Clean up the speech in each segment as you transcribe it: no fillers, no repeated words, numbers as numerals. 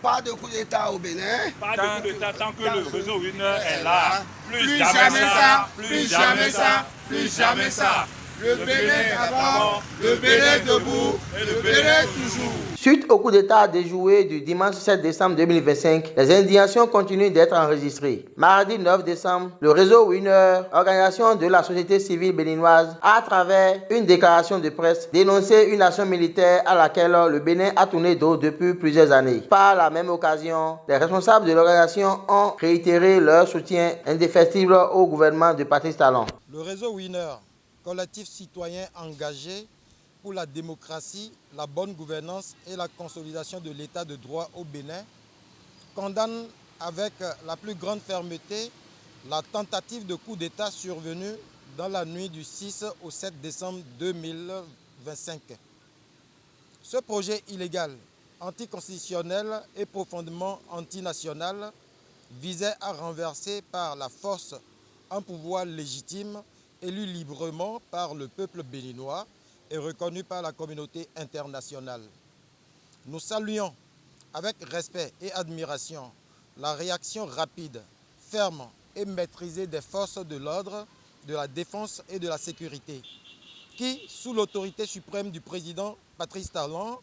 pas de coup d'État au Bénin. Pas de coup d'État tant que le réseau Winner est là. Plus jamais ça, plus jamais ça, plus jamais ça. Le Bénin d'abord, le Bénin debout, le Bénin toujours. Suite au coup d'État déjoué du dimanche 7 décembre 2025, les indignations continuent d'être enregistrées. Mardi 9 décembre, le réseau Winner, organisation de la société civile béninoise, a à travers une déclaration de presse dénoncé une action militaire à laquelle le Bénin a tourné dos depuis plusieurs années. Par la même occasion, les responsables de l'organisation ont réitéré leur soutien indéfectible au gouvernement de Patrice Talon. Le réseau Winner, collectif citoyen engagé pour la démocratie, la bonne gouvernance et la consolidation de l'état de droit au Bénin, condamne avec la plus grande fermeté la tentative de coup d'État survenue dans la nuit du 6 au 7 décembre 2025. Ce projet illégal, anticonstitutionnel et profondément antinational visait à renverser par la force un pouvoir légitime élu librement par le peuple béninois et reconnu par la communauté internationale. Nous saluons avec respect et admiration la réaction rapide, ferme et maîtrisée des forces de l'ordre, de la défense et de la sécurité, qui, sous l'autorité suprême du président Patrice Talon,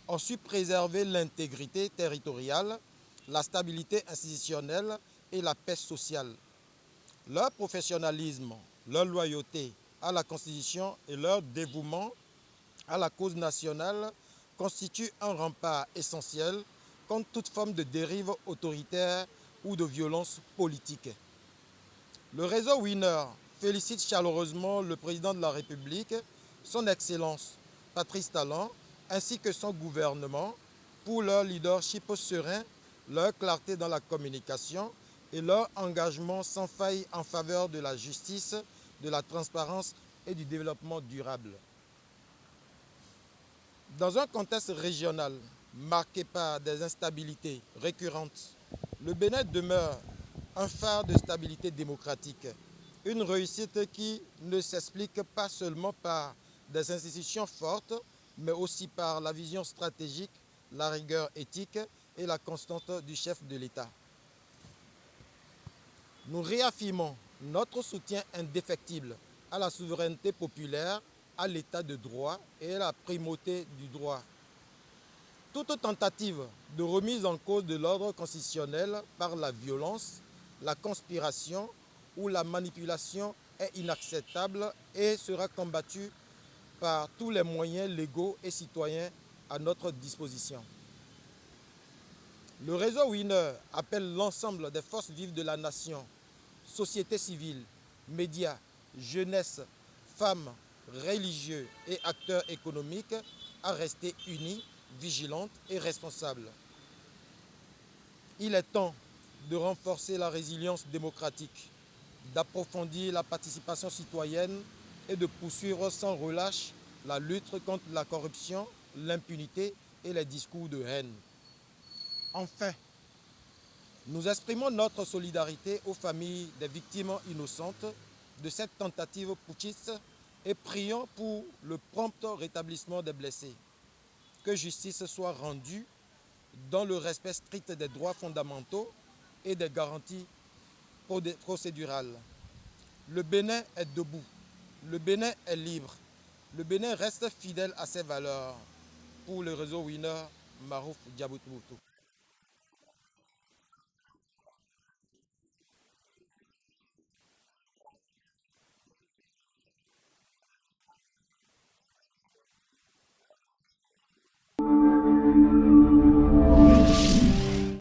ont su préserver l'intégrité territoriale, la stabilité institutionnelle et la paix sociale. Leur professionnalisme, leur loyauté à la Constitution et leur dévouement à la cause nationale constituent un rempart essentiel contre toute forme de dérive autoritaire ou de violence politique. Le réseau Winner félicite chaleureusement le président de la République, son Excellence Patrice Talon, ainsi que son gouvernement pour leur leadership serein, leur clarté dans la communication et leur engagement sans faille en faveur de la justice, de la transparence et du développement durable. Dans un contexte régional marqué par des instabilités récurrentes, le Bénin demeure un phare de stabilité démocratique, une réussite qui ne s'explique pas seulement par des institutions fortes, mais aussi par la vision stratégique, la rigueur éthique et la constance du chef de l'État. Nous réaffirmons notre soutien indéfectible à la souveraineté populaire, à l'état de droit et à la primauté du droit. Toute tentative de remise en cause de l'ordre constitutionnel par la violence, la conspiration ou la manipulation est inacceptable et sera combattue par tous les moyens légaux et citoyens à notre disposition. Le réseau Winner appelle l'ensemble des forces vives de la nation, société civile, médias, jeunesse, femmes, religieux et acteurs économiques à rester unis, vigilantes et responsables. Il est temps de renforcer la résilience démocratique, d'approfondir la participation citoyenne et de poursuivre sans relâche la lutte contre la corruption, l'impunité et les discours de haine. Enfin, nous exprimons notre solidarité aux familles des victimes innocentes de cette tentative putschiste et prions pour le prompt rétablissement des blessés. Que justice soit rendue dans le respect strict des droits fondamentaux et des garanties procédurales. Le Bénin est debout, le Bénin est libre, le Bénin reste fidèle à ses valeurs. Pour le réseau Winner, Marouf Diaboutoutou.